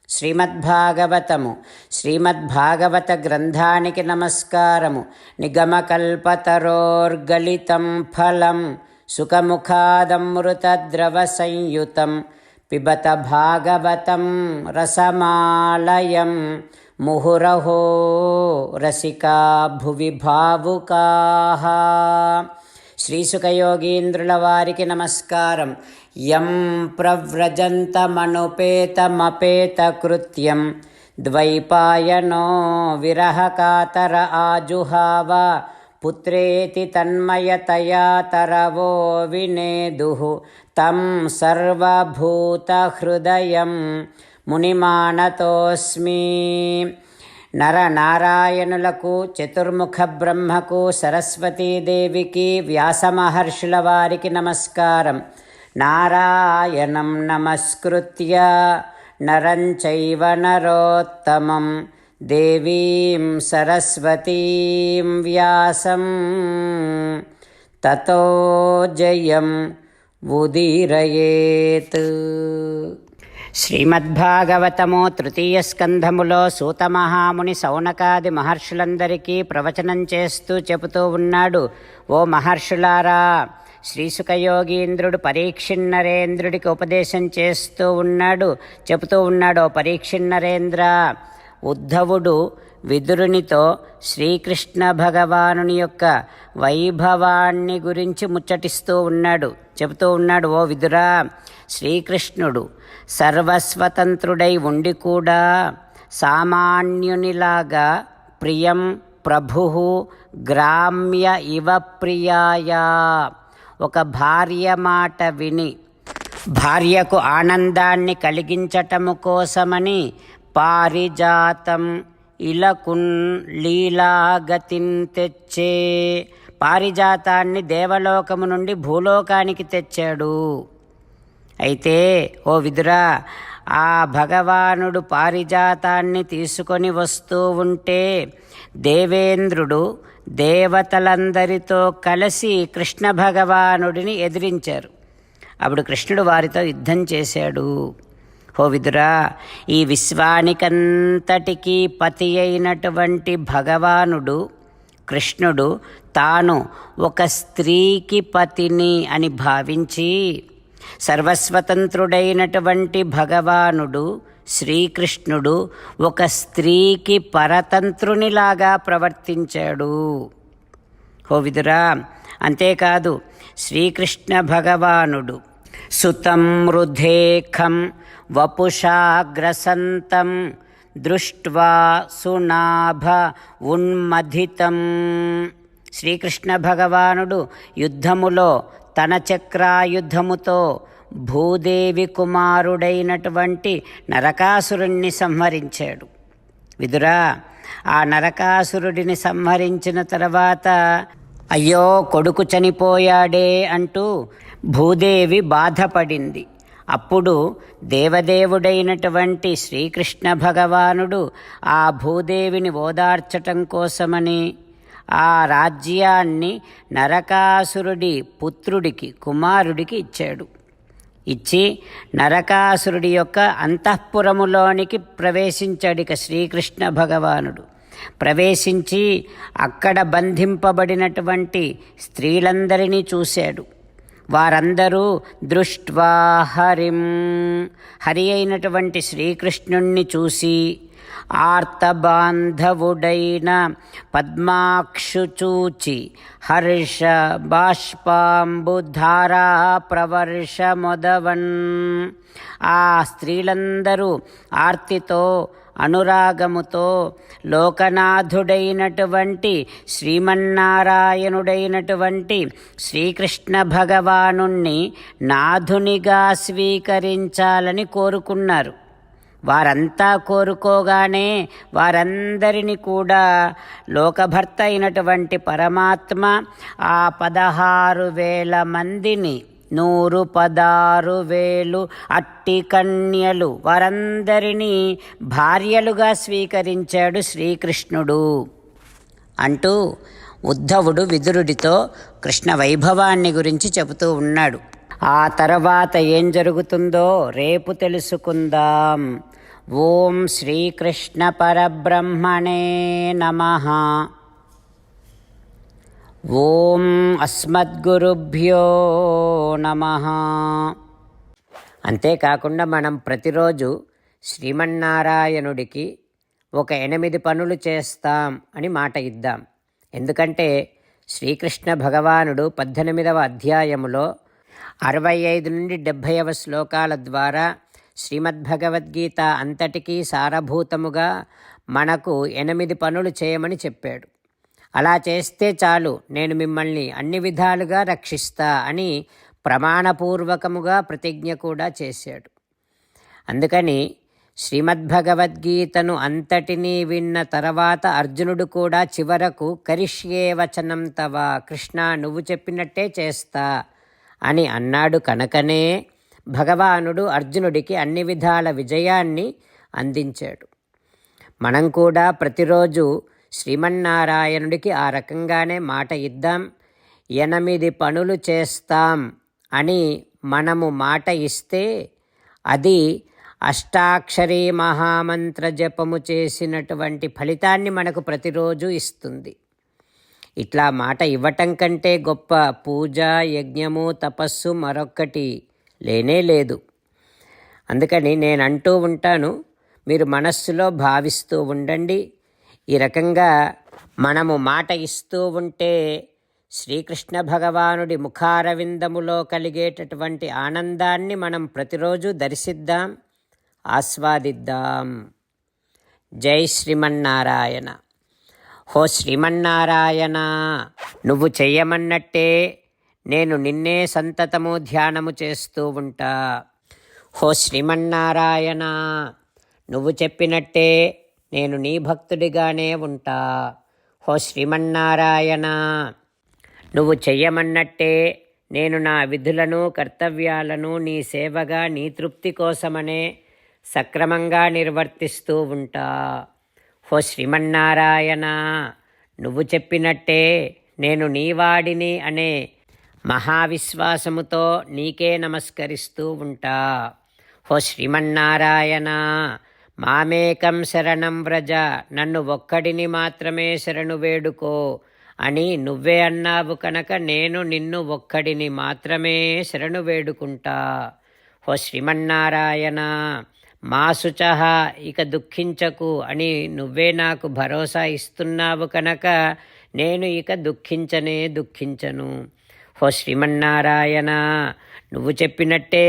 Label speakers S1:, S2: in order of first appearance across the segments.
S1: శ్రీమద్భాగవతము శ్రీమద్భాగవత గ్రంథానికి నమస్కారము. నిగమకల్పతరోర్గలితం ఫలం సుఖముఖాదమృతద్రవ సంయుతం పిబత భాగవతం రసమాలయం ముహురహో రసికా భువి భావుకాః. శ్రీసుఖయోగీంద్రుల వారికి నమస్కారం. యం ప్రవ్రజంతమనుపేతమపేతకృత్యం ద్వైపాయనో విరహకాతర ఆజుహావ పుత్రేతి తన్మయతయా తరవో వినేదుః తం సర్వభూతహృదయం మునిమానతోస్మి. నరనారాయణులకు, చతుర్ముఖ బ్రహ్మకు, సరస్వతీదేవికి, వ్యాసమహర్షుల వారికి నమస్కారం. నారాయణం నమస్కృత్య నరం చైవ నరోత్తమం దేవీం సరస్వతీం వ్యాసం తతో జయం ఉదీరయేత్. శ్రీమద్భాగవతము తృతీయ స్కంధములో సూతమహాముని సౌనకాది మహర్షులందరికీ ప్రవచనం చేస్తూ చెబుతూ ఉన్నాడు. ఓ మహర్షులారా, శ్రీసుఖయోగీంద్రుడు పరీక్షిన్నరేంద్రుడికి ఉపదేశం చెబుతూ ఉన్నాడు. ఓ పరీక్షిన్నరేంద్ర, ఉద్ధవుడు విదురునితో శ్రీకృష్ణ భగవానుని యొక్క వైభవాన్ని గురించి చెబుతూ ఉన్నాడు. ఓ విదురా, శ్రీకృష్ణుడు సర్వస్వతంత్రుడై ఉండి కూడా సామాన్యునిలాగా ప్రియం ప్రభు గ్రామ్య ఇవ ప్రియాయ, ఒక భార్య మాట విని భార్యకు ఆనందాన్ని కలిగించటము కోసమని పారిజాతం ఇలకున్ లీలాగతిన్ తెచ్చే, పారిజాతాన్ని దేవలోకము నుండి భూలోకానికి తెచ్చాడు. అయితే ఓ విదురా, ఆ భగవానుడు పారిజాతాన్ని తీసుకొని వస్తూ ఉంటే దేవేంద్రుడు దేవతలందరితో కలిసి కృష్ణ భగవానుడిని ఎదిరించారు. అప్పుడు కృష్ణుడు వారితో యుద్ధం చేశాడు. ఓ విదురా, ఈ విశ్వానికంతటికీ పతి అయినటువంటి భగవానుడు కృష్ణుడు తాను ఒక స్త్రీకి పతిని అని భావించి, సర్వస్వతంత్రుడైనటువంటి భగవానుడు శ్రీకృష్ణుడు ఒక స్త్రీకి పరతంత్రునిలాగా ప్రవర్తించాడు. ఓ విదురా, అంతేకాదు శ్రీకృష్ణ భగవానుడు సుతం వృధేఖం వపుషాగ్రసంతం దృష్ట్వా సునాభ ఉన్మథితం. శ్రీకృష్ణ భగవానుడు యుద్ధములో తన చక్రాయుధముతో భూదేవి కుమారుడైనటువంటి నరకాసురుణ్ణి సంహరించాడు. విదురా, ఆ నరకాసురుడిని సంహరించిన తర్వాత అయ్యో కొడుకు చనిపోయాడే అంటూ భూదేవి బాధపడింది. అప్పుడు దేవదేవుడైనటువంటి శ్రీకృష్ణ భగవానుడు ఆ భూదేవిని ఓదార్చటం కోసమని ఆ రాజ్యాన్ని నరకాసురుడి పుత్రుడికి, కుమారుడికి ఇచ్చాడు. ఇచ్చి నరకాసురుడి యొక్క అంతఃపురములోనికి ప్రవేశించాడు. ఇక శ్రీకృష్ణ భగవానుడు ప్రవేశించి అక్కడ బంధింపబడినటువంటి స్త్రీలందరినీ చూశాడు. వారందరూ దృష్ట్వా హరి అయినటువంటి శ్రీకృష్ణుణ్ణి చూసి ఆర్తబాంధవుడైన పద్మాక్షు చూచి హర్ష బాష్పాంబుధారా ప్రవర్ష మొదవన్. ఆ స్త్రీలందరూ ఆర్తితో అనురాగముతో లోకనాథుడైనటువంటి శ్రీమన్నారాయణుడైనటువంటి శ్రీకృష్ణ భగవానుణ్ణి నాథునిగా స్వీకరించాలని కోరుకున్నారు. వారంతా కోరుకోగానే వారందరినీ కూడా లోకభర్త అయినటువంటి పరమాత్మ ఆ 16,000 మందిని 116,000 అట్టి కన్యలు వారందరినీ భార్యలుగా స్వీకరించాడు శ్రీకృష్ణుడు అంటూ ఉద్ధవుడు విదురుడితో కృష్ణ వైభవాన్ని గురించి చెబుతూ ఉన్నాడు. ఆ తర్వాత ఏం జరుగుతుందో రేపు తెలుసుకుందాం. ఓం శ్రీకృష్ణ పరబ్రహ్మణే నమః. ఓం అస్మద్గురుభ్యో నమః. అంతేకాకుండా మనం ప్రతిరోజు శ్రీమన్నారాయణుడికి ఒక 8 పనులు చేస్తాం అని మాట ఇద్దాం. ఎందుకంటే శ్రీకృష్ణ భగవానుడు 18వ అధ్యాయములో 65 నుండి 70వ శ్లోకాల ద్వారా శ్రీమద్భగవద్గీత అంతటికీ సారభూతముగా మనకు 8 పనులు చేయమని చెప్పాడు. అలా చేస్తే చాలు, నేను మిమ్మల్ని అన్ని విధాలుగా రక్షిస్తా అని ప్రమాణపూర్వకముగా ప్రతిజ్ఞ కూడా చేశాడు. అందుకని శ్రీమద్భగవద్గీతను అంతటినీ విన్న తర్వాత అర్జునుడు కూడా చివరకు కరిష్యే వచనం తవ, కృష్ణ నువ్వు చెప్పినట్టే చేస్తా అని అన్నాడు. కనుకనే భగవానుడు అర్జునుడికి అన్ని విధాల విజయాన్ని అందించాడు. మనం కూడా ప్రతిరోజు శ్రీమన్నారాయణుడికి ఆ రకంగానే మాట ఇద్దాం. 8 పనులు చేస్తాం అని మనము మాట ఇస్తే అది అష్టాక్షరీ మహామంత్ర జపము చేసినటువంటి ఫలితాన్ని మనకు ప్రతిరోజు ఇస్తుంది. ఇట్లా మాట ఇవ్వటం కంటే గొప్ప పూజ, యజ్ఞము, తపస్సు మరొక్కటి లేనే లేదు. అందుకని నేను అంటూ ఉంటాను, మీరు మనస్సులో భావిస్తూ ఉండండి. ఈ రకంగా మనము మాట ఇస్తూ ఉంటే శ్రీకృష్ణ భగవానుడి ముఖారవిందములో కలిగేటటువంటి ఆనందాన్ని మనం ప్రతిరోజు దర్శిద్దాం, ఆస్వాదిద్దాం. జై శ్రీమన్నారాయణ. హో శ్రీమన్నారాయణ, నువ్వు చెయ్యమన్నట్టే నేను నిన్నే సంతతము ధ్యానము చేస్తూ ఉంటా. హో శ్రీమన్నారాయణ, నువ్వు చెప్పినట్టే నేను నీ భక్తుడిగానే ఉంటా. హో శ్రీమన్నారాయణ, నువ్వు చెయ్యమన్నట్టే నేను నా విధులను, కర్తవ్యాలను నీ సేవగా, నీ తృప్తి కోసమనే సక్రమంగా నిర్వర్తిస్తూ ఉంటా. హో శ్రీమన్నారాయణ, నువ్వు చెప్పినట్టే నేను నీవాడిని అనే మహావిశ్వాసముతో నీకే నమస్కరిస్తూ ఉంటా. హో శ్రీమన్నారాయణ, మామేకం శరణం వ్రజ, నన్ను ఒక్కడిని మాత్రమే శరణు వేడుకో అని నువ్వే అన్నావు కనుక నేను నిన్ను ఒక్కడిని మాత్రమే శరణు వేడుకుంటా. హో శ్రీమన్నారాయణ, మా శుచః, ఇక దుఃఖించకు అని నువ్వే నాకు భరోసా ఇస్తున్నావు కనుక నేను ఇక దుఃఖించను. హో శ్రీమన్నారాయణ, నువ్వు చెప్పినట్టే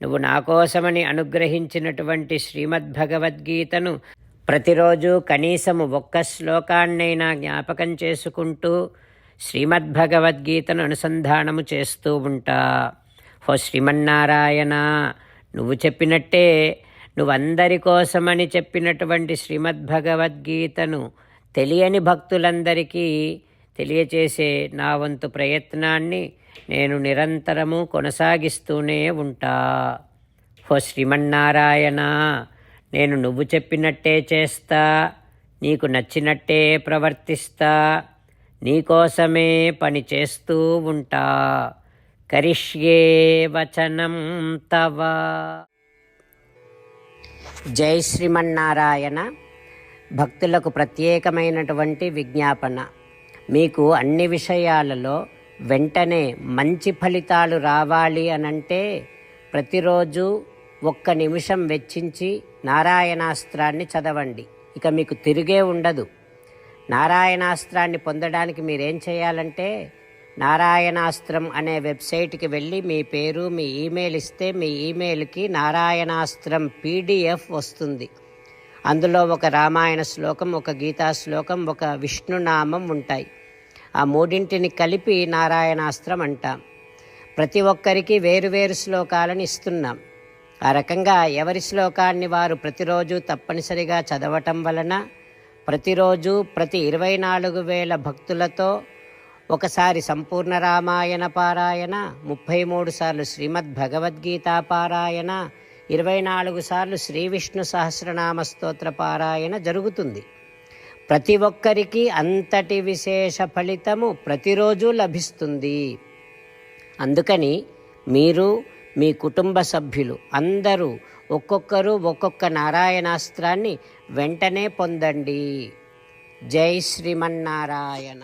S1: నువ్వు నా కోసమని అనుగ్రహించినటువంటి శ్రీమద్భగవద్గీతను ప్రతిరోజు కనీసము 1 శ్లోకాన్నైనా జ్ఞాపకం చేసుకుంటూ శ్రీమద్భగవద్గీతను అనుసంధానము చేస్తూ ఉంటా. హో శ్రీమన్నారాయణ, నువ్వు చెప్పినట్టే నువ్వందరి కోసమని చెప్పినటువంటి శ్రీమద్భగవద్గీతను తెలియని భక్తులందరికీ తెలియచేసే నా వంతు ప్రయత్నాన్ని నేను నిరంతరము కొనసాగిస్తూనే ఉంటా. హో శ్రీమన్నారాయణ, నేను నువ్వు చెప్పినట్టే చేస్తా, నీకు నచ్చినట్టే ప్రవర్తిస్తా, నీకోసమే పని చేస్తూ ఉంటా. కరిష్యే వచనం తవ. జై శ్రీమన్నారాయణ. భక్తులకు ప్రత్యేకమైనటువంటి విజ్ఞాపన. మీకు అన్ని విషయాలలో వెంటనే మంచి ఫలితాలు రావాలి అనంటే ప్రతిరోజు 1 నిమిషం వెచ్చించి నారాయణాస్త్రాన్ని చదవండి. ఇక మీకు తిరిగే ఉండదు. నారాయణాస్త్రాన్ని పొందడానికి మీరేం చేయాలంటే నారాయణాస్త్రం అనే వెబ్సైట్కి వెళ్ళి మీ పేరు, మీ ఈమెయిల్ ఇస్తే మీ ఈమెయిల్కి నారాయణాస్త్రం PDF వస్తుంది. అందులో ఒక రామాయణ శ్లోకం, ఒక గీతా శ్లోకం, ఒక విష్ణునామం ఉంటాయి. ఆ 3ంటిని కలిపి నారాయణాస్త్రం అంటాం. ప్రతి ఒక్కరికి వేరువేరు శ్లోకాలను ఇస్తున్నాం. ఆ రకంగా ఎవరి శ్లోకాన్ని వారు ప్రతిరోజు తప్పనిసరిగా చదవటం వలన ప్రతిరోజు ప్రతి 24,000 భక్తులతో ఒకసారి సంపూర్ణ రామాయణ పారాయణ, 33 సార్లు శ్రీమద్భగవద్గీత పారాయణ, 24 సార్లు శ్రీ విష్ణు సహస్రనామ స్తోత్ర పారాయణ జరుగుతుంది. ప్రతి ఒక్కరికి అంతటి విశేష ఫలితము ప్రతిరోజు లభిస్తుంది. అందుకని మీరు మీ కుటుంబ సభ్యులు అందరూ ఒక్కొక్కరు ఒక్కొక్క నారాయణాస్త్రాన్ని వెంటనే పొందండి. జై శ్రీమన్నారాయణ.